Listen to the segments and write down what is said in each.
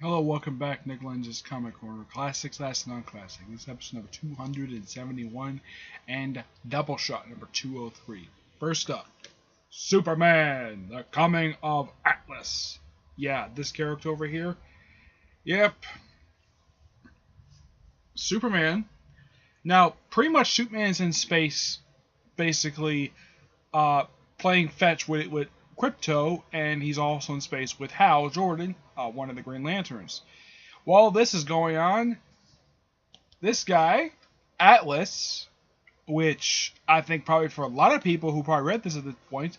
Hello, welcome back, Nick Lenz's Comic Corner. Classics, last non-classic. This is episode number 271 and Doubleshot number 203. First up, Superman, the Coming of Atlas. Yeah, this character over here. Yep. Superman. Now, pretty much Superman's in space, basically, playing fetch with Crypto, and he's also in space with Hal Jordan, one of the Green Lanterns. While this is going on, this guy, Atlas, which I think probably for a lot of people who probably read this at this point,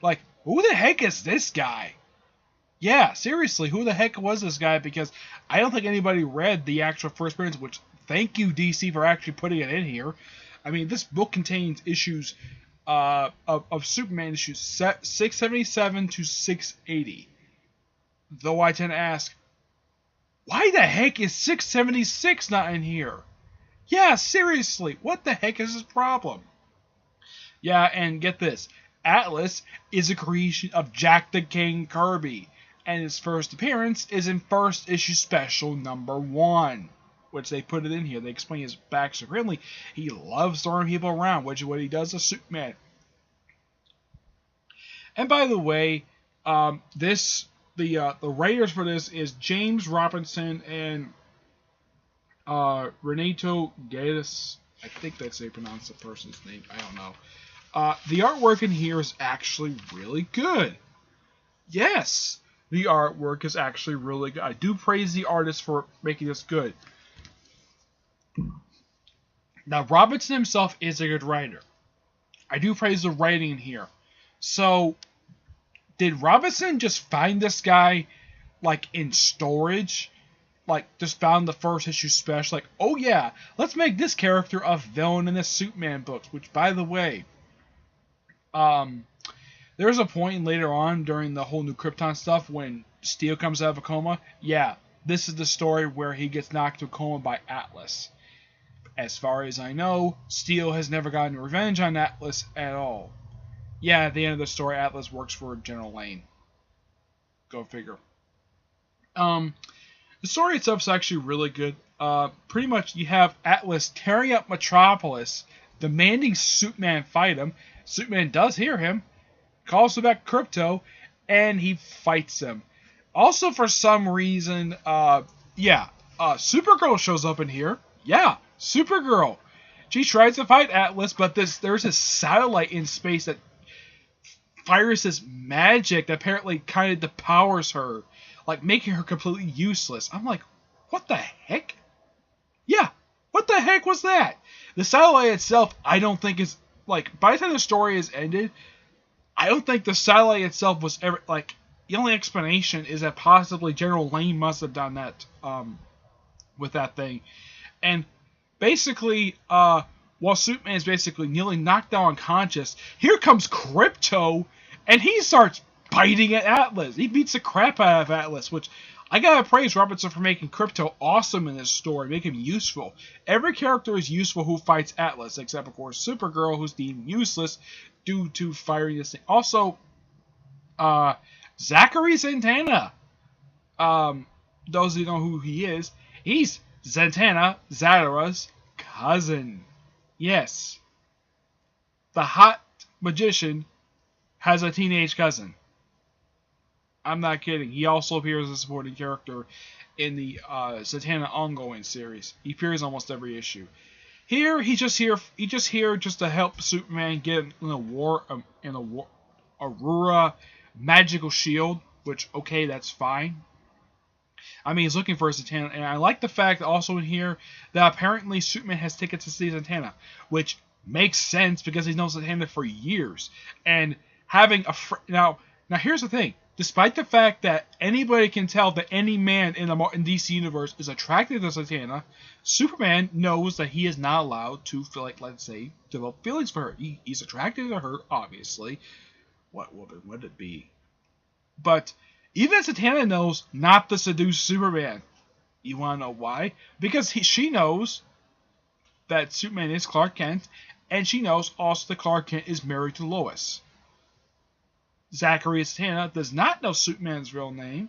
like, who the heck is this guy? Yeah, seriously, who the heck was this guy? Because I don't think anybody read the actual first appearance, which, thank you, DC, for actually putting it in here. I mean, this book contains issues of Superman issues 677 to 680. Though I tend to ask, why the heck is 676 not in here? Yeah, seriously, what the heck is his problem? Yeah, and get this, Atlas is a creation of Jack the King Kirby, and his first appearance is in first issue special number 1. Which they put it in here. They explain his backstory. Apparently, he loves throwing people around, which is what he does as Superman. And by the way, the writers for this is James Robinson and Renato Gaius. I think that's how you pronounce the person's name. I don't know. The artwork in here is actually really good. Yes, the artwork is actually really good. I do praise the artist for making this good. Now, Robinson himself is a good writer. I do praise the writing here. So, did Robinson just find this guy, like, in storage? Like, just found the first issue special? Like, oh yeah, let's make this character a villain in the Superman books. Which, by the way, there's a point later on during the whole New Krypton stuff when Steel comes out of a coma. Yeah, this is the story where he gets knocked into a coma by Atlas. As far as I know, Steel has never gotten revenge on Atlas at all. Yeah, at the end of the story, Atlas works for General Lane. Go figure. The story itself is actually really good. Pretty much you have Atlas tearing up Metropolis, demanding Superman fight him. Superman does hear him, calls him back Crypto, and he fights him. Also, for some reason, Supergirl shows up in here. Yeah, Supergirl. She tries to fight Atlas, but there's a satellite in space that fires this magic that apparently kind of depowers her, like making her completely useless. I'm like, what the heck? Yeah, what the heck was that? The satellite itself, I don't think is, like, by the time the story is ended, I don't think the satellite itself was ever, like, the only explanation is that possibly General Lane must have done that, with that thing. And basically, while Superman is basically nearly knocked down unconscious, here comes Crypto, and he starts biting at Atlas. He beats the crap out of Atlas, which I gotta praise Robinson for making Crypto awesome in this story, make him useful. Every character is useful who fights Atlas, except, of course, Supergirl, who's deemed useless due to firing this thing. Also, Zachary Santana. Those who know who he is, he's Zatanna, Zatara's cousin. Yes. The hot magician has a teenage cousin. I'm not kidding. He also appears as a supporting character in the Zatanna ongoing series. He appears almost every issue. Here, he's just here just to help Superman get in a Aurora magical shield, which, okay, that's fine. I mean, he's looking for a Zatanna, and I like the fact also in here that apparently Superman has tickets to see Zatanna, which makes sense because he's known Zatanna for years. And having a now here's the thing: despite the fact that anybody can tell that any man in the DC universe is attracted to Zatanna, Superman knows that he is not allowed to feel like, let's say, develop feelings for her. He's attracted to her, obviously. What woman would it be? But even Zatanna knows not to seduce Superman. You want to know why? Because she knows that Superman is Clark Kent, and she knows also that Clark Kent is married to Lois. Zachary Zatanna does not know Superman's real name,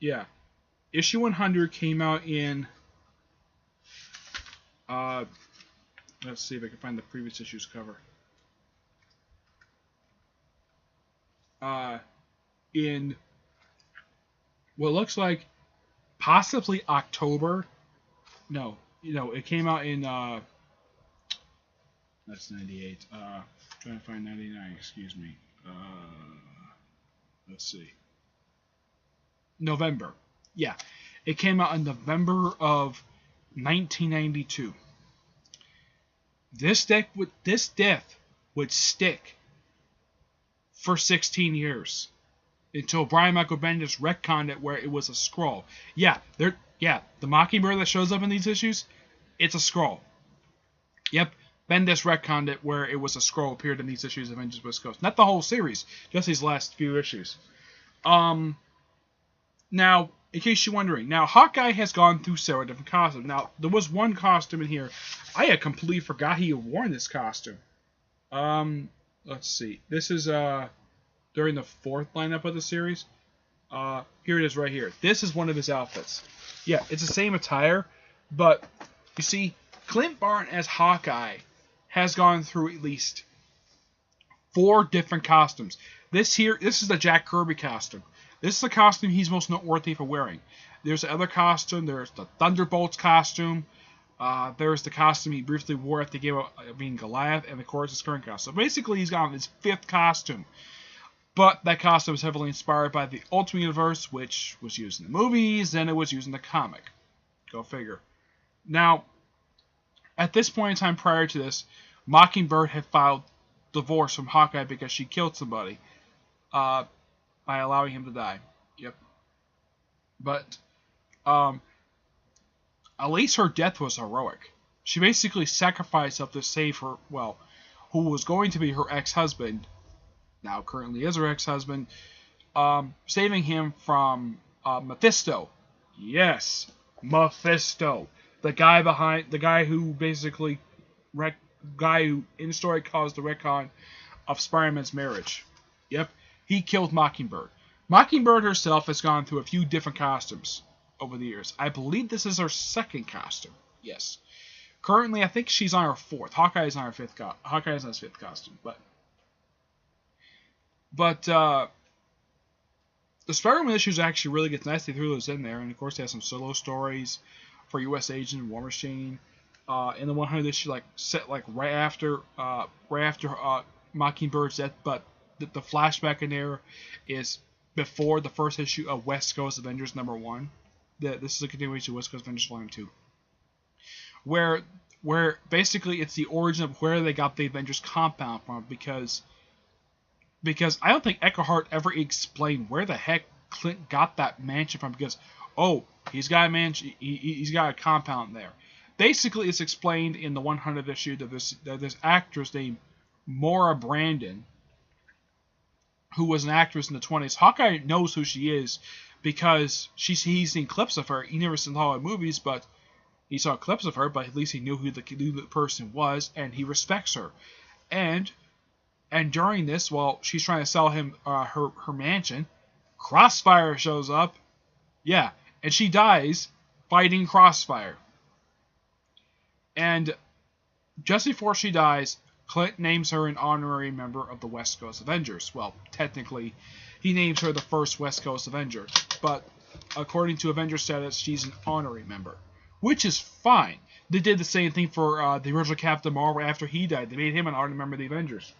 Yeah. Issue 100 came out in. Uh, let's see if I can find the previous issue's cover. In what looks like possibly October. No, it came out in. That's 98. Trying to find 99. Excuse me. Let's see. November. Yeah, it came out in November of 1992. This death would stick for 16 years until Brian Michael Bendis retconned it where it was a scroll. Yeah, the Mockingbird that shows up in these issues, it's a scroll. Yep, Bendis retconned it where it was a scroll appeared in these issues of Avengers West Coast. Not the whole series, just these last few issues. Now, in case you're wondering, now Hawkeye has gone through several different costumes. Now, there was one costume in here. I had completely forgot he had worn this costume. Let's see. This is during the fourth lineup of the series. Here it is right here. This is one of his outfits. Yeah, it's the same attire, but you see, Clint Barton as Hawkeye has gone through at least 4 different costumes. This is the Jack Kirby costume. This is the costume he's most noteworthy for wearing. There's the other costume. There's the Thunderbolts costume. There's the costume he briefly wore at the game of being Goliath, and of course his current costume. So basically, he's got his 5th costume. But that costume is heavily inspired by the Ultimate Universe, which was used in the movies, and it was used in the comic. Go figure. Now, at this point in time prior to this, Mockingbird had filed divorce from Hawkeye because she killed somebody. By allowing him to die. Yep. But, at least her death was heroic. She basically sacrificed herself to save her, who was going to be her ex-husband, now currently is her ex-husband, saving him from Mephisto. Yes, Mephisto. The guy who basically, guy who in the story caused the retcon of Spider-Man's marriage. Yep. He killed Mockingbird. Mockingbird herself has gone through a few different costumes over the years. I believe this is her 2nd costume. Yes. Currently, I think she's on her 4th. Hawkeye is on her 5th. Hawkeye is on his 5th costume. But the Spider-Man issues actually really gets nice. They threw those in there, and of course they have some solo stories for U.S. Agent and War Machine. In the 100 issue, set right after Mockingbird's death, but the flashback in there is before the first issue of West Coast Avengers #1. This is a continuation of West Coast Avengers Volume 2. Where basically it's the origin of where they got the Avengers compound from, because I don't think Eckhart ever explained where the heck Clint got that mansion from, because, he's got a mansion, he's got a compound there. Basically, it's explained in the 100th issue that this actress named Maura Brandon, who was an actress in the 20s. Hawkeye knows who she is because he's seen clips of her. He never saw her movies, but he saw clips of her, but at least he knew who the person was, and he respects her. And during this, while she's trying to sell him her mansion, Crossfire shows up. Yeah, and she dies fighting Crossfire. And just before she dies, Clint names her an honorary member of the West Coast Avengers. Well, technically, he names her the first West Coast Avenger, but according to Avenger status, she's an honorary member, which is fine. They did the same thing for the original Captain Marvel after he died. They made him an honorary member of the Avengers.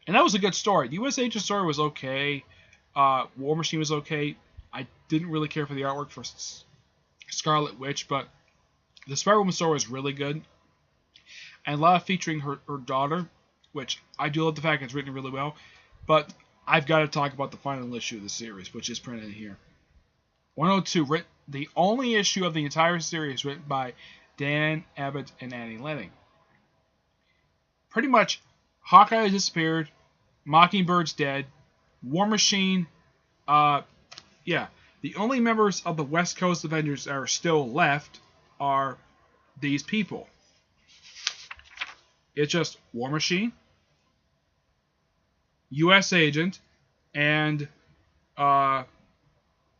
And that was a good story. The U.S. Agent story was okay. War Machine was okay. I didn't really care for the artwork for Scarlet Witch, but the Spider-Woman story was really good. And a lot of featuring her daughter, which I do love the fact it's written really well. But I've got to talk about the final issue of the series, which is printed here. 102, the only issue of the entire series written by Dan Abbott and Annie Lenning. Pretty much, Hawkeye has disappeared, Mockingbird's dead, War Machine, the only members of the West Coast Avengers that are still left are these people. It's just War Machine, U.S. Agent, and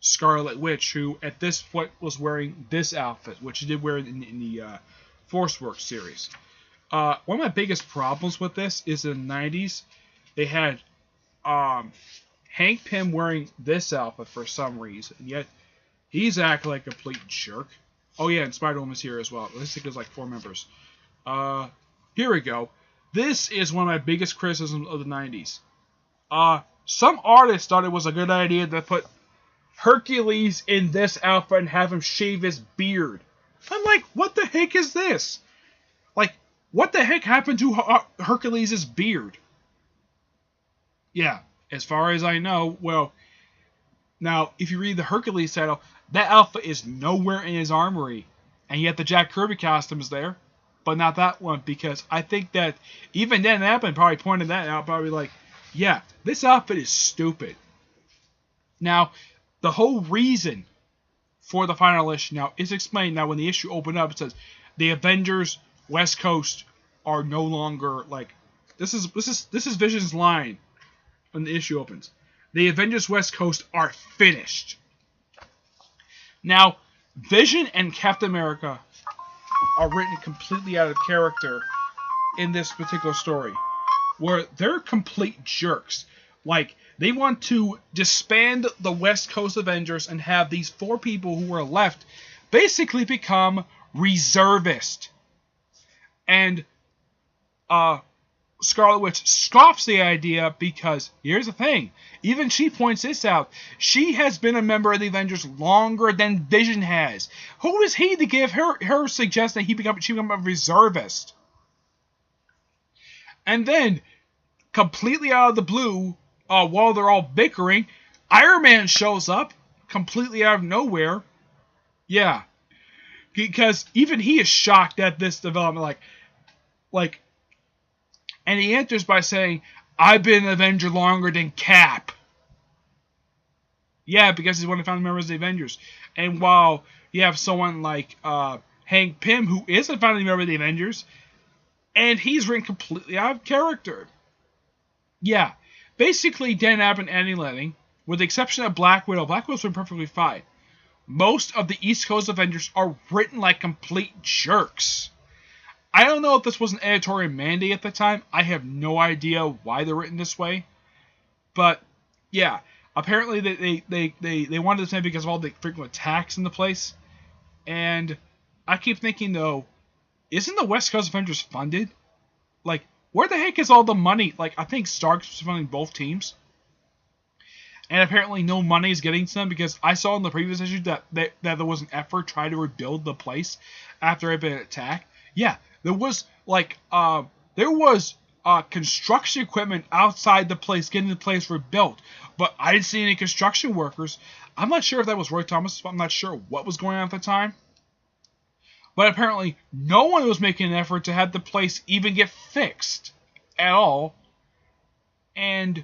Scarlet Witch, who at this point was wearing this outfit, which she did wear in the Force Works series. One of my biggest problems with this is in the 90s, they had Hank Pym wearing this outfit for some reason, yet he's acting like a complete jerk. Oh yeah, and Spider-Woman's here as well. Let's think there's like 4 members. Here we go. This is one of my biggest criticisms of the 90s. Some artists thought it was a good idea to put Hercules in this outfit and have him shave his beard. I'm like, what the heck is this? Like, what the heck happened to Hercules' beard? Yeah, as far as I know, well, now, if you read the Hercules title, that outfit is nowhere in his armory. And yet the Jack Kirby costume is there, but not that one, because I think that even Dan Abnett probably pointed that out, probably like, yeah, this outfit is stupid. Now, the whole reason for the final issue now is explained. Now, when the issue opened up, it says the Avengers West Coast are no longer like this is Vision's line when the issue opens. The Avengers West Coast are finished. Now, Vision and Captain America are written completely out of character in this particular story, where they're complete jerks. Like, they want to disband the West Coast Avengers and have these 4 people who are left basically become reservists. And Scarlet Witch scoffs the idea because, here's the thing, even she points this out, she has been a member of the Avengers longer than Vision has. Who is he to give her suggest that she become a reservist? And then, completely out of the blue, while they're all bickering, Iron Man shows up, completely out of nowhere. Yeah. Because even he is shocked at this development, like, and he answers by saying, I've been an Avenger longer than Cap. Yeah, because he's one of the founding members of the Avengers. And while you have someone like Hank Pym, who is a founding member of the Avengers, and he's written completely out of character. Yeah, basically Dan Abnett and Andy Lanning, with the exception of Black Widow, Black Widow's been perfectly fine. Most of the East Coast Avengers are written like complete jerks. I don't know if this was an editorial mandate at the time. I have no idea why they're written this way. But, yeah. Apparently they wanted this name because of all the frequent attacks in the place. And I keep thinking, though, isn't the West Coast Avengers funded? Like, where the heck is all the money? Like, I think Stark's funding both teams. And apparently no money is getting to them because I saw in the previous issue that there was an effort to try to rebuild the place after it had been attacked. Yeah, there was construction equipment outside the place getting the place rebuilt, but I didn't see any construction workers. I'm not sure if that was Roy Thomas. I'm not sure what was going on at the time. But apparently no one was making an effort to have the place even get fixed at all. And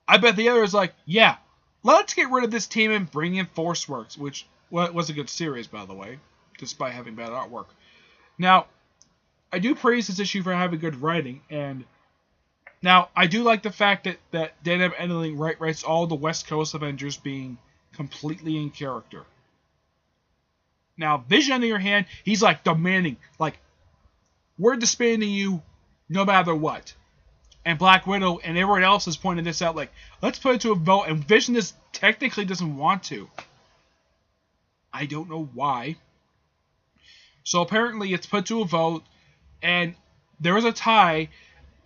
I bet the other is like, yeah, let's get rid of this team and bring in Force Works, which was a good series, by the way, despite having bad artwork. Now, I do praise this issue for having good writing, and now I do like the fact that Dan Abnett writes all the West Coast Avengers being completely in character. Now, Vision, on the other hand, he's like demanding, like, we're disbanding you no matter what. And Black Widow and everyone else has pointed this out, like, let's put it to a vote, and Vision technically doesn't want to. I don't know why. So apparently it's put to a vote, and there is a tie,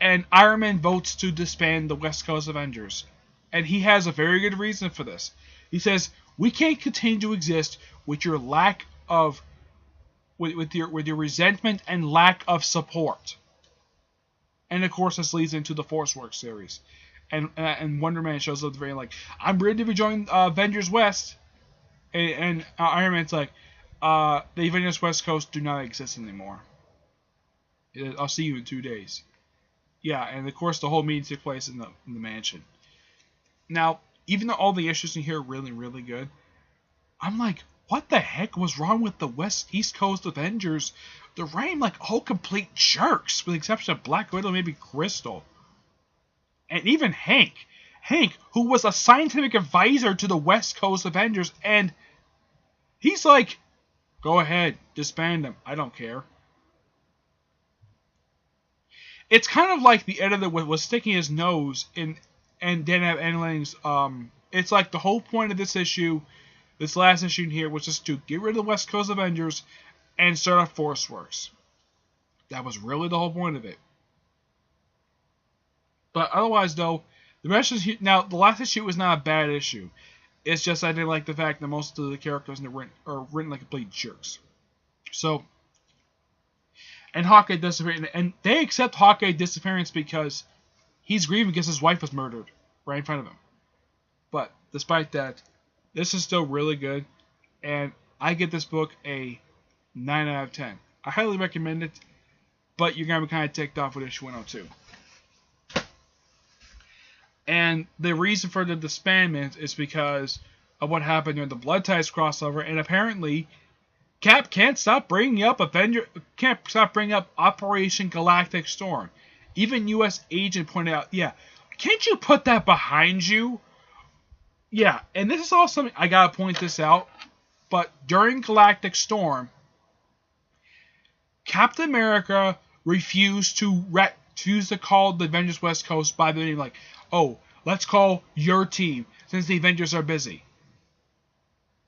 and Iron Man votes to disband the West Coast Avengers. And he has a very good reason for this. He says, we can't continue to exist with your lack of, with your resentment and lack of support. And of course this leads into the Force Works series. And Wonder Man shows up at the very end like, I'm ready to join Avengers West. And Iron Man's like, the Avengers West Coast do not exist anymore. I'll see you in 2 days. Yeah, and of course the whole meeting took place in the mansion. Now, even though all the issues in here are really, really good, I'm like, what the heck was wrong with the East Coast Avengers? They're writing like all complete jerks, with the exception of Black Widow, maybe Crystal. And even Hank. Hank, who was a scientific advisor to the West Coast Avengers, and he's like, go ahead, disband them. I don't care. It's kind of like the editor was sticking his nose in and didn't have anything's. It's like the whole point of this issue, this last issue here, was just to get rid of the West Coast Avengers and start a Force Works. That was really the whole point of it. But otherwise, though, the rest is now the last issue was not a bad issue. It's just I didn't like the fact that most of the characters are written like complete jerks. So, and Hawkeye disappeared, and they accept Hawkeye's disappearance because he's grieving because his wife was murdered right in front of him. But despite that, this is still really good, and I give this book a 9 out of 10. I highly recommend it, but you're gonna be kind of ticked off with issue 102. And the reason for the disbandment is because of what happened during the Blood Ties crossover, and apparently Cap can't stop bringing up Operation Galactic Storm. Even U.S. agent pointed out, yeah, can't you put that behind you? Yeah, and this is all something I gotta point this out. But during Galactic Storm, Captain America refused to call the Avengers West Coast by the name, like, oh, let's call your team since the Avengers are busy.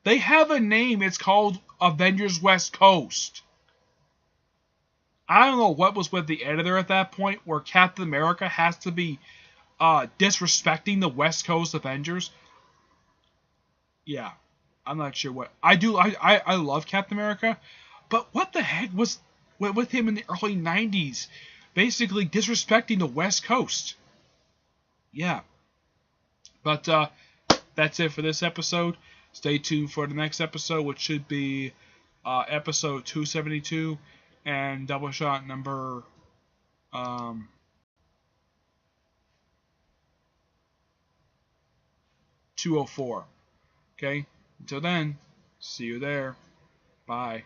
They have a name. It's called Avengers West Coast. I don't know what was with the editor at that point, where Captain America has to be disrespecting the West Coast Avengers. Yeah, I'm not sure what I do. I love Captain America, but what the heck was with him in the early '90s, basically disrespecting the West Coast? Yeah, but that's it for this episode. Stay tuned for the next episode, which should be episode 272 and Doubleshot number 204. Okay? Until then, see you there. Bye.